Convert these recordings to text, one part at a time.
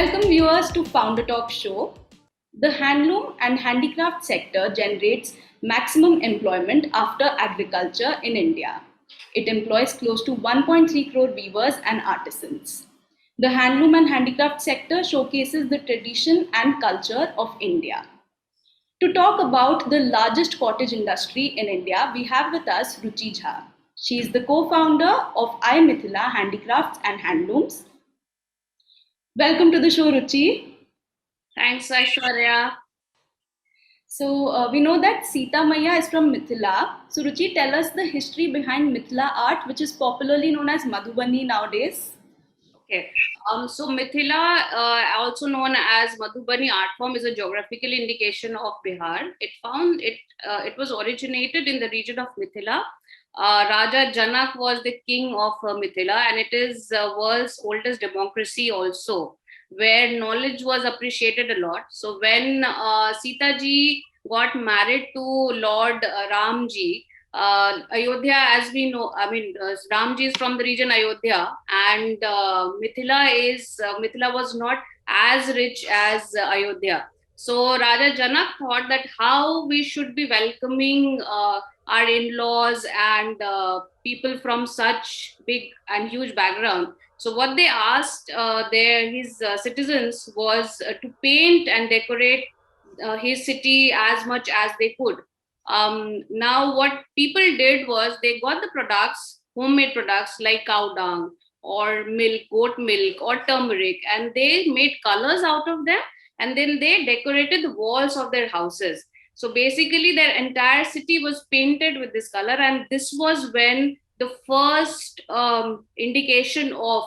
Welcome viewers to Founder Talk Show. The handloom and handicraft sector generates maximum employment after agriculture in India. It employs close to 1.3 crore weavers and artisans. The handloom and handicraft sector showcases the tradition and culture of India. To talk about the largest cottage industry in India, we have with us Ruchi Jha. She is the co-founder of iMithila Handicrafts and Handlooms. Welcome to the show, Ruchi. Thanks, Aishwarya. So we know that Sita Maya is from Mithila. So Ruchi, tell us the history behind Mithila art, which is popularly known as Madhubani nowadays. Okay. So Mithila, also known as Madhubani art form, is a geographical indication of Bihar. It was originated in the region of Mithila. Raja Janak was the king of Mithila, and it is world's oldest democracy also, where knowledge was appreciated a lot. So when Sita ji got married to Lord Ram ji, Ayodhya, as we know, Ramji is from the region Ayodhya, and Mithila was not as rich as Ayodhya. So Raja Janak thought that how we should be welcoming our in-laws and people from such big and huge background. So what they asked his citizens was to paint and decorate his city as much as they could. Now, what people did was they got the products, homemade products like cow dung or milk, goat milk or turmeric, and they made colors out of them, and then they decorated the walls of their houses. So basically, their entire city was painted with this color, and this was when the first indication of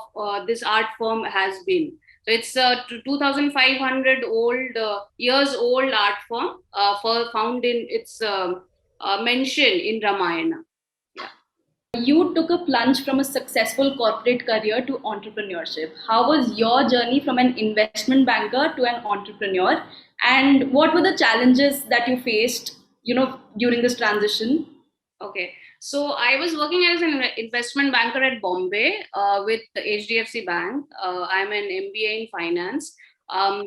this art form has been. So it's a 2,500 years old art form, found in its mention in Ramayana. Yeah. You took a plunge from a successful corporate career to entrepreneurship. How was your journey from an investment banker to an entrepreneur? And what were the challenges that you faced, during this transition? Okay. So I was working as an investment banker at Bombay with the HDFC Bank. I'm an MBA in finance.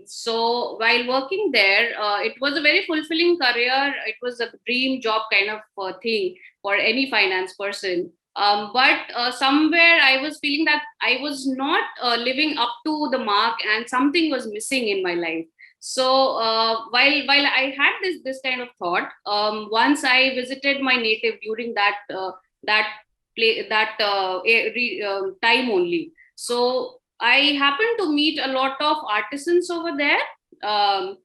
So while working there, it was a very fulfilling career. It was a dream job kind of thing for any finance person. But somewhere I was feeling that I was not living up to the mark, and something was missing in my life. So while I had this kind of thought, once I visited my native during that time only. So I happened to meet a lot of artisans over there. A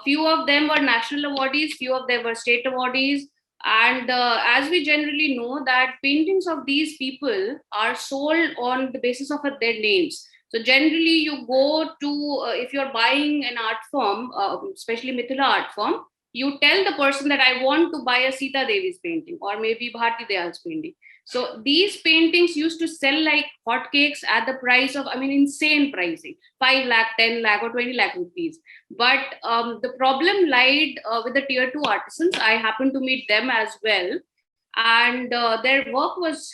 few of them were national awardees, few of them were state awardees. And as we generally know that paintings of these people are sold on the basis of their names. So generally you go to, if you're buying an art form, especially Mithila art form, you tell the person that I want to buy a Sita Devi's painting or maybe Bharti Dayal's painting. So these paintings used to sell like hotcakes at the price of, insane pricing, 5 lakh, 10 lakh or 20 lakh rupees. But the problem lied with the tier 2 artisans. I happened to meet them as well. And their work was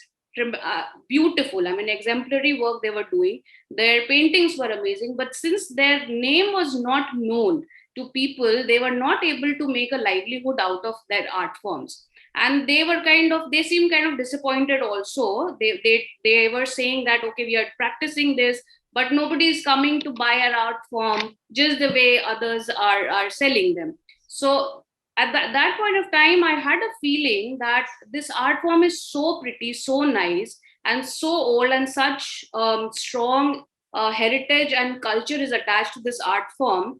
beautiful. Exemplary work they were doing. Their paintings were amazing. But since their name was not known to people, they were not able to make a livelihood out of their art forms. And they seemed kind of disappointed also. They were saying that, okay, we are practicing this, but nobody is coming to buy our art form just the way others are selling them. So at that point of time, I had a feeling that this art form is so pretty, so nice, and so old, and such strong heritage and culture is attached to this art form.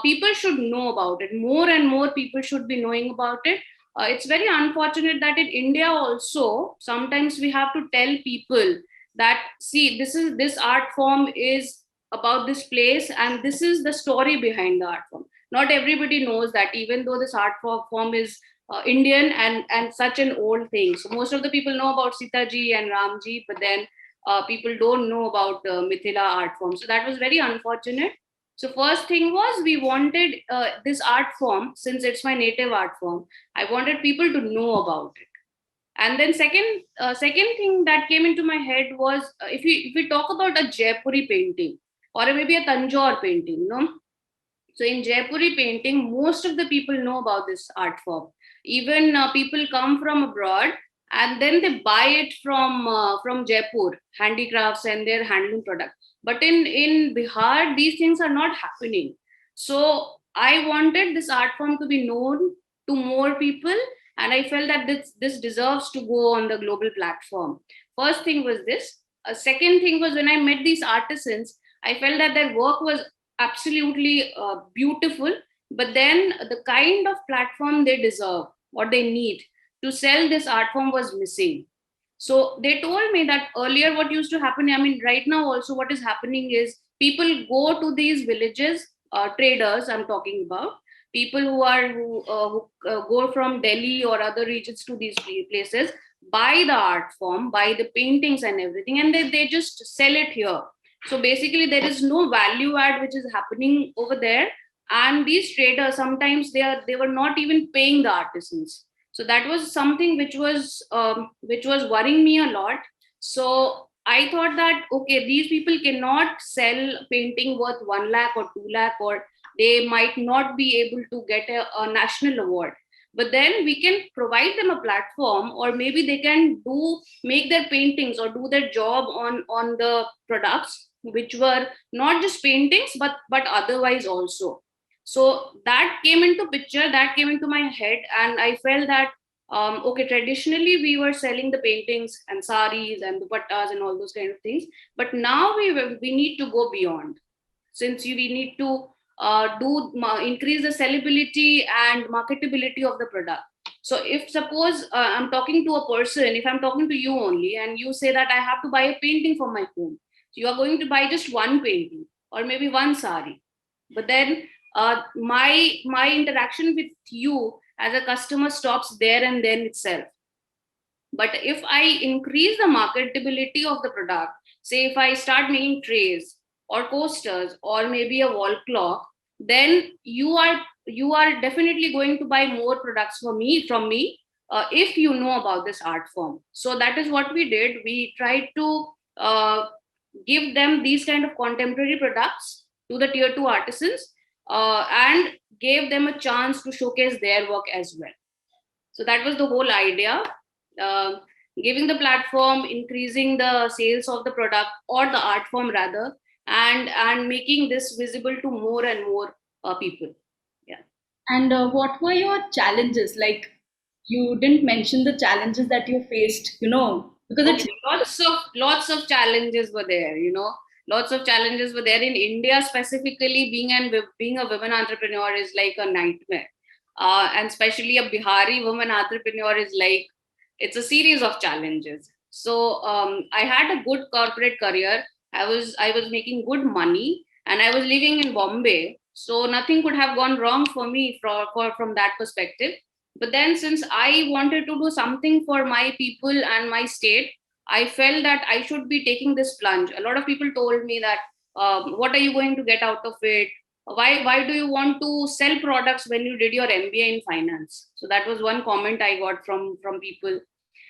People should know about it. More and more people should be knowing about it. It's very unfortunate that in India also, sometimes we have to tell people that, see, this art form is about this place, and this is the story behind the art form. Not everybody knows that, even though this art form is Indian and such an old thing. So most of the people know about Sita ji and Ram ji, but then people don't know about Mithila art form. So that was very unfortunate. So first thing was, we wanted this art form, since it's my native art form, I wanted people to know about it. And then second thing that came into my head was, if we talk about a Jaipuri painting or maybe a Tanjore painting, So in Jaipuri painting, most of the people know about this art form. Even people come from abroad and then they buy it from Jaipur handicrafts and their handloom product. But in Bihar, these things are not happening. So I wanted this art form to be known to more people, and I felt that this deserves to go on the global platform. First thing was this. A second thing was when I met these artisans, I felt that their work was absolutely beautiful, but then the kind of platform they deserve or they need to sell this art form was missing. So they told me that earlier what used to happen, I mean right now also what is happening is people go to these villages, traders I'm talking about, people who go from Delhi or other regions to these places, buy the art form, buy the paintings and everything, and they just sell it here. So basically there is no value add which is happening over there, and these traders sometimes they were not even paying the artisans. So that was something which was worrying me a lot. So I thought that okay, these people cannot sell painting worth 1 lakh or 2 lakh, or they might not be able to get a national award, but then we can provide them a platform, or maybe they can do make their paintings or do their job on the products which were not just paintings but otherwise also. So that came into picture, that came into my head, and I felt that okay, traditionally we were selling the paintings and saris and dupattas and all those kind of things, but now we need to go beyond. Since we need to increase the sellability and marketability of the product. So if suppose I'm talking to a person, if I'm talking to you only and you say that I have to buy a painting for my home, so you are going to buy just one painting or maybe one sari, but then my interaction with you as a customer stops there and then itself. But if I increase the marketability of the product, say if I start making trays or coasters or maybe a wall clock, then you are definitely going to buy more products from me if you know about this art form. So that is what we did. We tried to give them these kind of contemporary products to the tier 2 artisans, and gave them a chance to showcase their work as well. So that was the whole idea. uh, Giving the platform, increasing the sales of the product or the art form rather, and making this visible to more and more people. Yeah. And what were your challenges? Like, you didn't mention the challenges that you faced, because it's Okay, lots of challenges were there. Lots of challenges were there in India specifically. Being a woman entrepreneur is like a nightmare, and especially a Bihari woman entrepreneur is like it's a series of challenges. So I had a good corporate career. I was making good money, and I was living in Bombay. So nothing could have gone wrong for me from that perspective. But then, since I wanted to do something for my people and my state, I felt that I should be taking this plunge. A lot of people told me that, what are you going to get out of it? Why do you want to sell products when you did your MBA in finance? So that was one comment I got from people.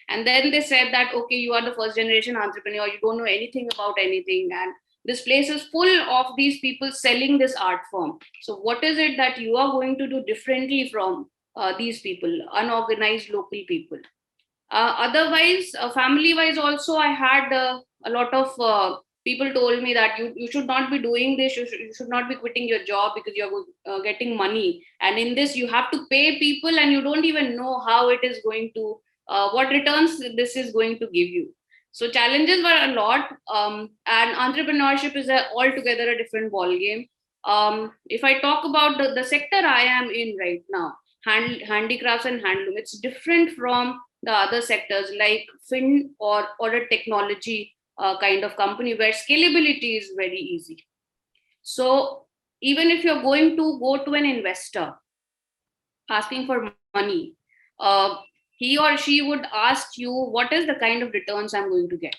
And then they said that, okay, you are the first generation entrepreneur, you don't know anything about anything, and this place is full of these people selling this art form. So what is it that you are going to do differently from these people, unorganized local people? Otherwise, family wise also, I had a lot of people told me that you should not be doing this, you should not be quitting your job because you're getting money, and in this you have to pay people and you don't even know how it is going to what returns this is going to give you. So challenges were a lot, and entrepreneurship is altogether a different ball game. If I talk about the sector I am in right now, handicrafts and handloom, it's different from the other sectors like fin or a technology kind of company where scalability is very easy. So even if you're going to go to an investor asking for money, he or she would ask you what is the kind of returns I'm going to get,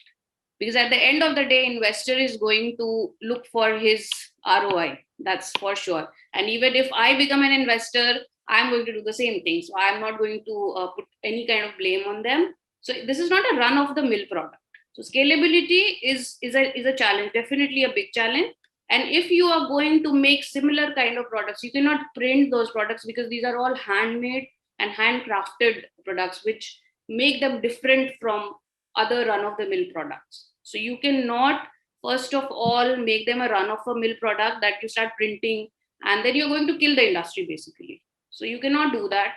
because at the end of the day investor is going to look for his ROI, that's for sure. And even if I become an investor, I'm going to do the same thing, so I'm not going to put any kind of blame on them. So this is not a run of the mill product. So scalability is a challenge, definitely a big challenge. And if you are going to make similar kind of products, you cannot print those products because these are all handmade and handcrafted products, which make them different from other run of the mill products. So you cannot, first of all, make them a run of a mill product that you start printing, and then you're going to kill the industry basically. So you cannot do that.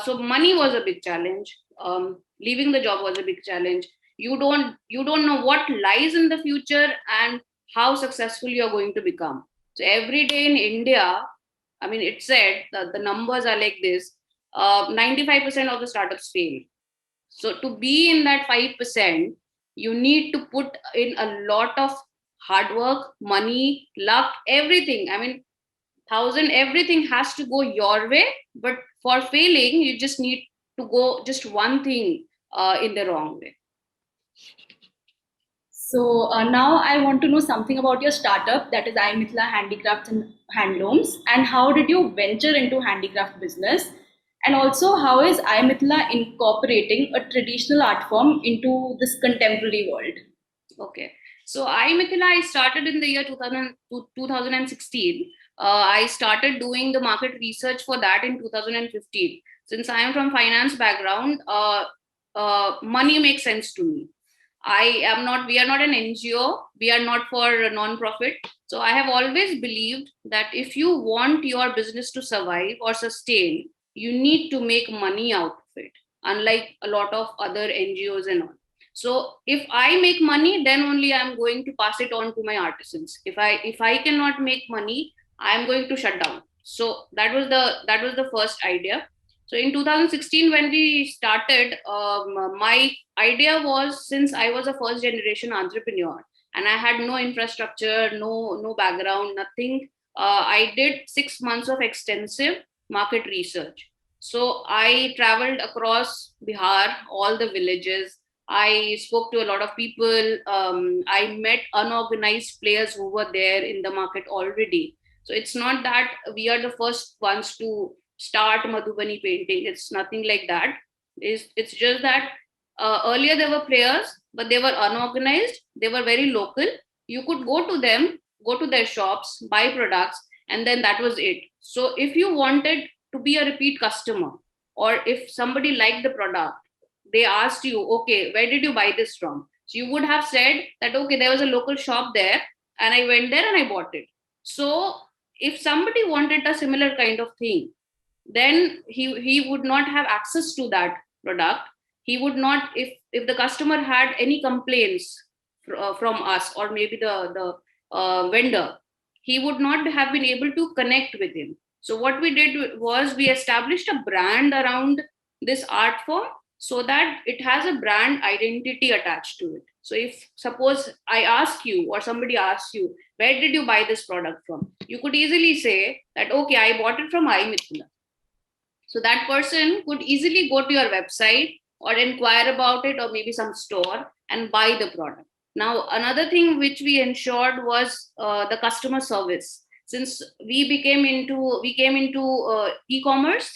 So money was a big challenge. Leaving the job was a big challenge. You don't know what lies in the future and how successful you're going to become. So every day in India, I mean, it said that the numbers are like this: 95% of the startups fail. So to be in that 5%, you need to put in a lot of hard work, money, luck, everything. I mean, thousand, everything has to go your way. But for failing, you just need to go just one thing in the wrong way. So now I want to know something about your startup, that is iMithila Handicrafts and Handlooms, and how did you venture into handicraft business? And also, how is iMithila incorporating a traditional art form into this contemporary world? Okay. So iMithila, I started in the year 2016. I started doing the market research for that in 2015. Since I am from finance background, money makes sense to me. We are not an NGO, we are not for a non-profit. So I have always believed that if you want your business to survive or sustain, you need to make money out of it, unlike a lot of other NGOs and all. So if I make money, then only I'm going to pass it on to my artisans. If I cannot make money, I'm going to shut down. So that was the first idea. So in 2016, when we started, my idea was, since I was a first generation entrepreneur and I had no infrastructure, no background, nothing. I did 6 months of extensive market research. So I traveled across Bihar, all the villages. I spoke to a lot of people. I met unorganized players who were there in the market already. So it's not that we are the first ones to start Madhubani painting. It's nothing like that. It's just that earlier there were players, but they were unorganized. They were very local. You could go to them, go to their shops, buy products, and then that was it. So if you wanted to be a repeat customer, or if somebody liked the product, they asked you, okay, where did you buy this from? So you would have said that, okay, there was a local shop there, and I went there and I bought it. So if somebody wanted a similar kind of thing, then he would not have access to that product. He would not, if the customer had any complaints from us, or maybe the vendor, he would not have been able to connect with him. So what we did was we established a brand around this art form, so that it has a brand identity attached to it. So if suppose I ask you, or somebody asks you, where did you buy this product from, you could easily say that, okay, I bought it from iMithila. So that person could easily go to your website or inquire about it, or maybe some store, and buy the product. Now, another thing which we ensured was the customer service. Since we came into e-commerce,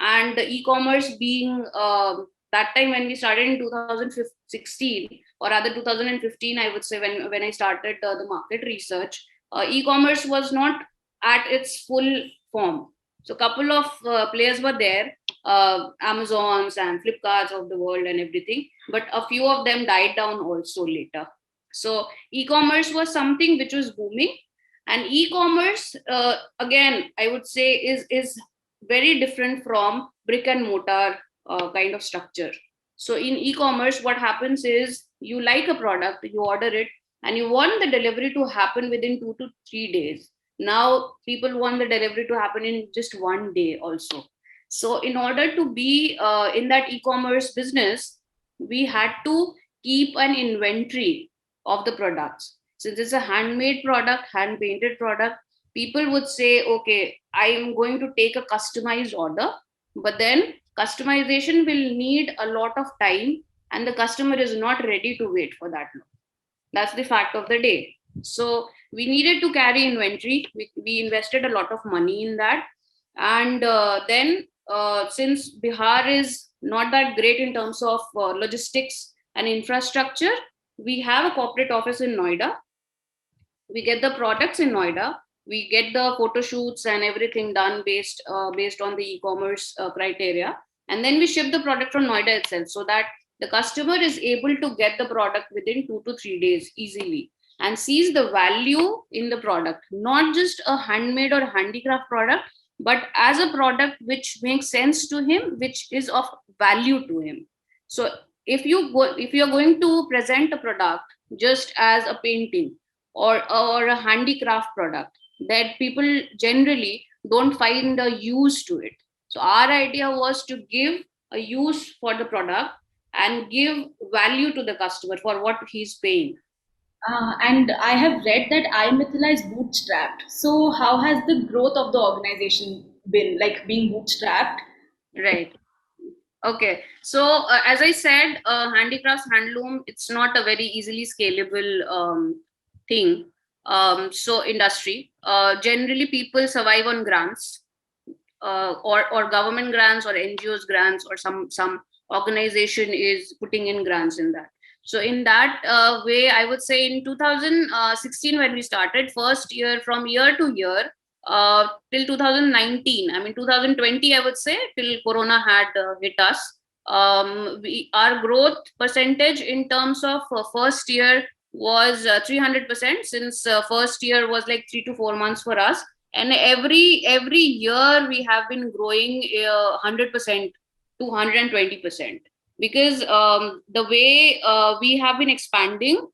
and the e-commerce being that time when we started in 2016, or rather 2015, I would say, when I started the market research, e-commerce was not at its full form. So couple of players were there, Amazons and Flipkarts of the world and everything, but a few of them died down also later. So e-commerce was something which was booming, and e-commerce, again, I would say, is very different from brick and mortar kind of structure. So in e-commerce, what happens is, you like a product, you order it, and you want the delivery to happen within 2 to 3 days. Now people want the delivery to happen in just one day also. So in order to be in that e-commerce business, we had to keep an inventory of the products. Since it's a handmade product, hand painted product, people would say, okay, I am going to take a customized order, but then customization will need a lot of time, and the customer is not ready to wait for that long. That's the fact of the day. So we needed to carry inventory. We invested a lot of money in that. And then since Bihar is not that great in terms of logistics and infrastructure, we have a corporate office in Noida. We get the products in Noida. We get the photo shoots and everything done based on the e-commerce criteria, and then we ship the product from Noida itself, so that the customer is able to get the product within 2 to 3 days easily, and sees the value in the product, not just a handmade or handicraft product, but as a product which makes sense to him, which is of value to him. So if you're going to present a product just as a painting or a handicraft product, that people generally don't find a use to it. So our idea was to give a use for the product and give value to the customer for what he's paying. And I have read that iMithila is bootstrapped. So how has the growth of the organization been, like being bootstrapped? Right. Okay. So as I said, handicrafts, handloom, it's not a very easily scalable thing. So industry, generally people survive on grants, or government grants or NGOs grants, or some organization is putting in grants in that. So in that way, I would say in 2016 when we started, first year, from year to year, till 2019, I mean 2020, I would say, till Corona had hit us. Our growth percentage in terms of first year was 300%, since first year was like 3 to 4 months for us, and every year we have been growing 100% to 120%, because the way we have been expanding,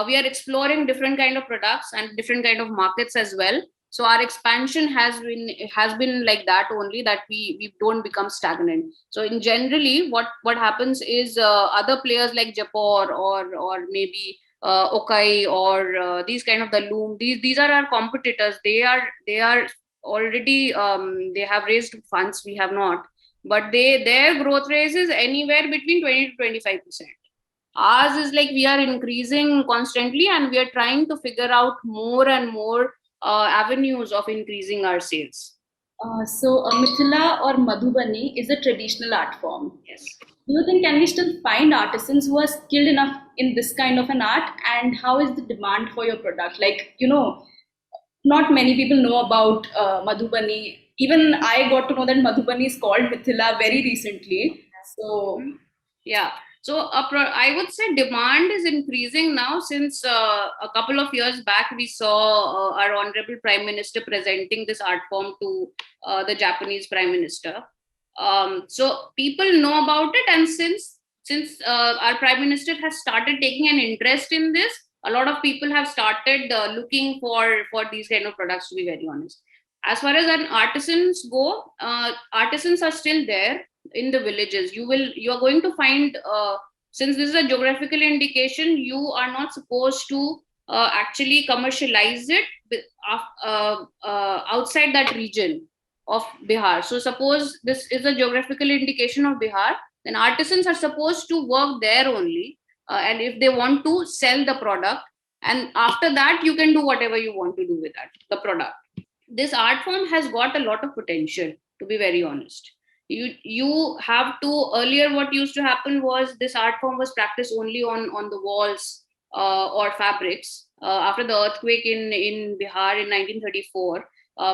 we are exploring different kind of products and different kind of markets as well. So our expansion has been like that only, that we don't become stagnant. So in generally what happens is, other players like Japor or maybe Okai, or these kind of the Loom. These are our competitors. They are already, they have raised funds. We have not, but their growth rate is anywhere between 20 to 25%. Ours is like we are increasing constantly, and we are trying to figure out more and more avenues of increasing our sales. So Mithila or Madhubani is a traditional art form. Yes. Do you think can we still find artisans who are skilled enough in this kind of an art? And how is the demand for your product? Like, not many people know about Madhubani. Even I got to know that Madhubani is called Mithila very recently. So, Yeah. So I would say demand is increasing now, since a couple of years back we saw our honorable Prime Minister presenting this art form to the Japanese Prime Minister. So people know about it, and since our Prime Minister has started taking an interest in this, a lot of people have started looking for these kind of products. To be very honest, as far as an artisans go, artisans are still there in the villages. You are going to find, since this is a geographical indication, you are not supposed to actually commercialize it outside that region of Bihar. So suppose this is a geographical indication of Bihar, then artisans are supposed to work there only, and if they want to sell the product, and after that you can do whatever you want to do with that the product. This art form has got a lot of potential, to be very honest. You have to, earlier what used to happen was, this art form was practiced only on the walls or fabrics. After the earthquake in Bihar in 1934,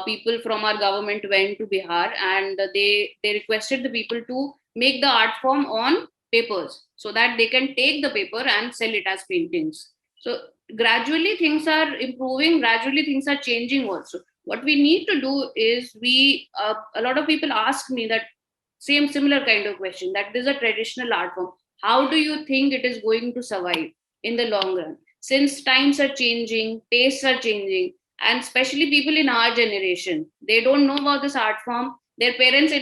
people from our government went to Bihar, and they requested the people to make the art form on papers, so that they can take the paper and sell it as paintings. So gradually things are improving, gradually things are changing also. What we need to do is, a lot of people ask me that same similar kind of question, that this is a traditional art form, how do you think it is going to survive in the long run, since times are changing, tastes are changing, and especially people in our generation, they don't know about this art form. Their parents,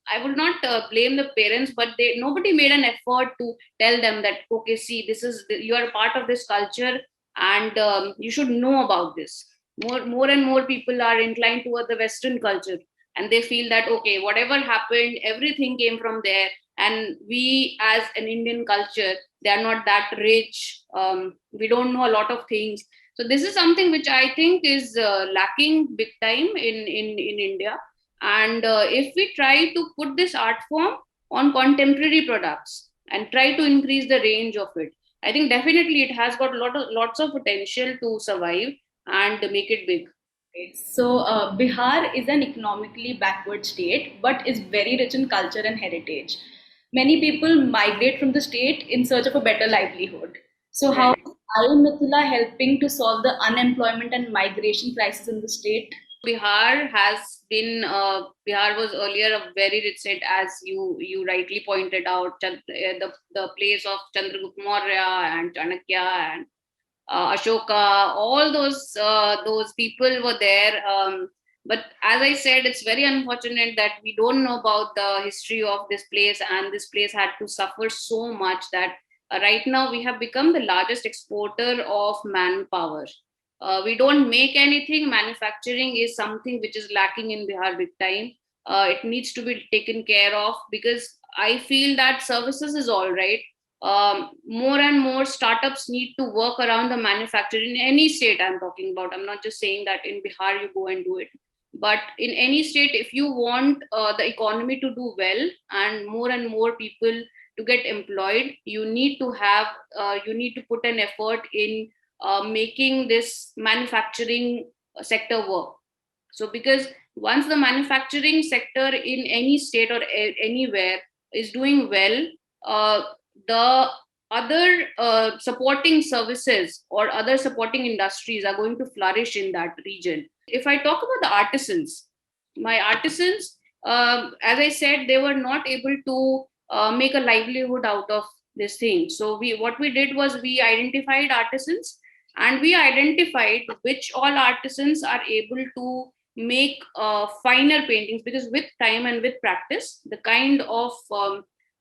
I would not blame the parents, but nobody made an effort to tell them that, okay, see, this is you are a part of this culture, and you should know about this. More and more people are inclined toward the Western culture, and they feel that, okay, whatever happened, everything came from there, and we as an Indian culture, they are not that rich. We don't know a lot of things. So this is something which I think is lacking big time in India. And if we try to put this art form on contemporary products and try to increase the range of it, I think definitely it has got lots of potential to survive. and make it big. Okay. So, Bihar is an economically backward state, but is very rich in culture and heritage. Many people migrate from the state in search of a better livelihood. So, how Right. is iMithila helping to solve the unemployment and migration crisis in the state? Bihar was earlier a very rich state, as you rightly pointed out, the place of Chandragupta Maurya and Chanakya and Ashoka, all those people were there. But as I said, it's very unfortunate that we don't know about the history of this place, and this place had to suffer so much that right now we have become the largest exporter of manpower. We don't make anything. Manufacturing is something which is lacking in Bihar big time. It needs to be taken care of, because I feel that services is all right. More and more startups need to work around the manufacturing in any state. I'm talking about, I'm not just saying that in Bihar you go and do it, but in any state, if you want the economy to do well and more people to get employed, you need to put an effort in making this manufacturing sector work. So because once the manufacturing sector in any state or anywhere is doing well, uh, the other supporting services or other supporting industries are going to flourish in that region. If I talk about the artisans, my artisans, as I said, they were not able to make a livelihood out of this thing. So what we did was we identified artisans, and we identified which all artisans are able to make finer paintings, because with time and with practice, the kind of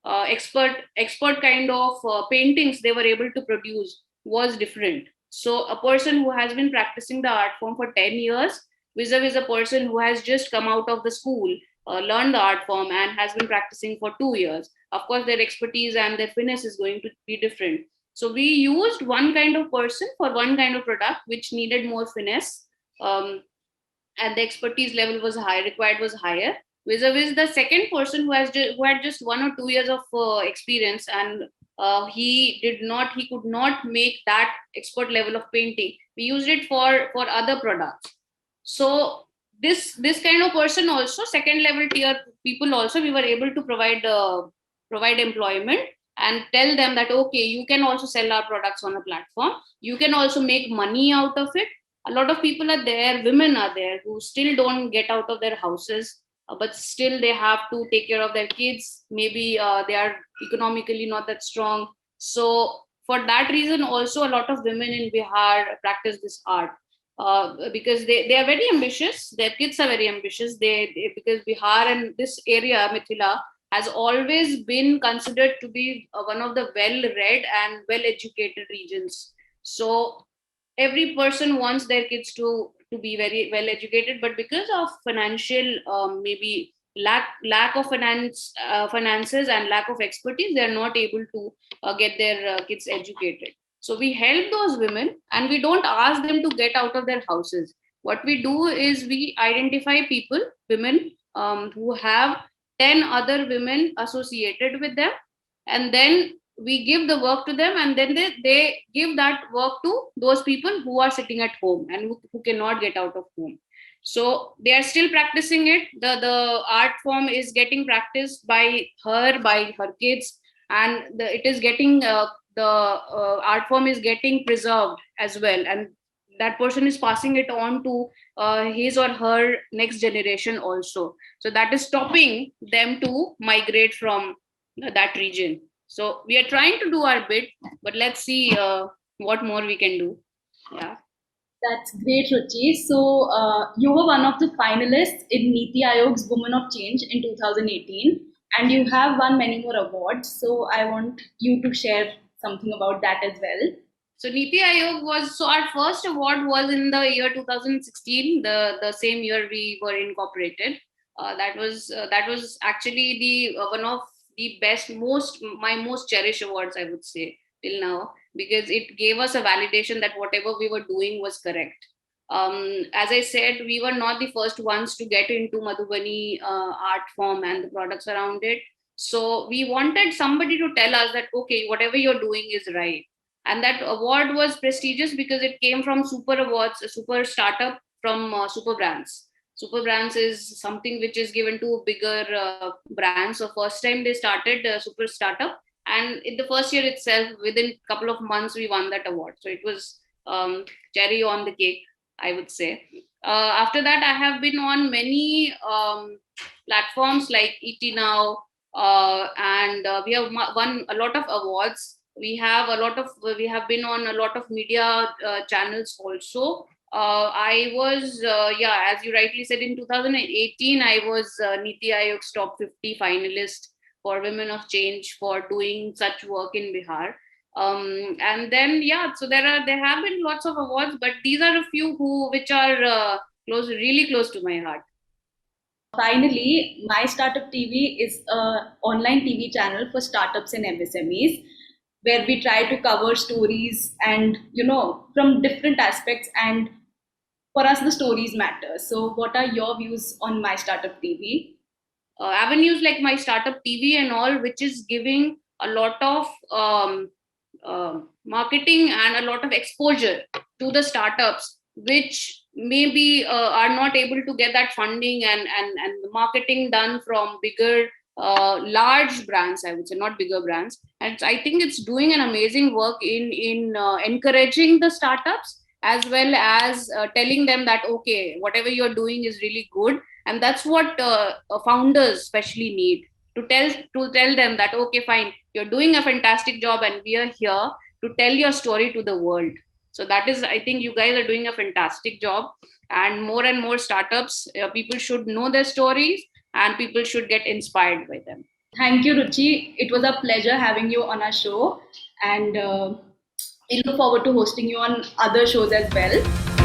expert kind of paintings they were able to produce was different. So a person who has been practicing the art form for 10 years vis-a-vis a person who has just come out of the school, learned the art form and has been practicing for 2 years, of course their expertise and their finesse is going to be different. So we used one kind of person for one kind of product which needed more finesse, and the expertise level was high, required was higher, vis-a-vis the second person who had just 1 or 2 years of experience, and he could not make that expert level of painting. We used it for other products. So this kind of person also, second level tier people also, we were able to provide employment and tell them that okay, you can also sell our products on a platform, you can also make money out of it. A lot of people are there, women are there who still don't get out of their houses, but still they have to take care of their kids. Maybe they are economically not that strong. So for that reason also, a lot of women in Bihar practice this art, because they are very ambitious, their kids are very ambitious. Because Bihar and this area Mithila has always been considered to be one of the well read and well educated regions. So every person wants their kids to be very well educated, but because of financial maybe lack of finances and lack of expertise, they are not able to get their kids educated. So we help those women, and we don't ask them to get out of their houses. What we do is we identify people, women, who have 10 other women associated with them, and then we give the work to them, and then they give that work to those people who are sitting at home and who cannot get out of home. So they are still practicing it. The art form is getting practiced by her kids, and it is getting the art form is getting preserved as well, and that person is passing it on to his or her next generation also. So that is stopping them to migrate from that region. So we are trying to do our bit, but let's see what more we can do. Yeah. That's great, Ruchi. So, you were one of the finalists in Niti Aayog's Women of Change in 2018, and you have won many more awards. So, I want you to share something about that as well. So Niti Aayog was, so our first award was in the year 2016, the same year we were incorporated. That was actually the one of the best, most cherished awards, I would say, till now, because it gave us a validation that whatever we were doing was correct. As I said, we were not the first ones to get into Madhubani art form and the products around it. So we wanted somebody to tell us that okay, whatever you're doing is right. And that award was prestigious because it came from Super Awards, a super startup from Super Brands. Super Brands is something which is given to bigger brands. So first time they started Super Startup, and in the first year itself, within a couple of months, we won that award. So it was cherry on the cake, I would say. After that, I have been on many platforms like ET Now, and we have won a lot of awards. We have been on a lot of media channels also. I was, yeah, as you rightly said, in 2018, I was Niti Aayog's top 50 finalist for Women of Change for doing such work in Bihar. And then, yeah, so there have been lots of awards, but these are a few which are really close to my heart. Finally, My Startup TV is an online TV channel for startups and MSMEs where we try to cover stories and, from different aspects. And for us, the stories matter. So, what are your views on My Startup TV? Avenues like My Startup TV and all, which is giving a lot of marketing and a lot of exposure to the startups, which maybe are not able to get that funding and the marketing done from bigger, large brands. I would say not bigger brands, and I think it's doing an amazing work in encouraging the startups as well as telling them that okay, whatever you're doing is really good, and that's what founders especially need, to tell them that okay, fine, you're doing a fantastic job and we are here to tell your story to the world. So that is, I think you guys are doing a fantastic job, and more startups, people should know their stories and people should get inspired by them. Thank you, Ruchi. It was a pleasure having you on our show, and we look forward to hosting you on other shows as well.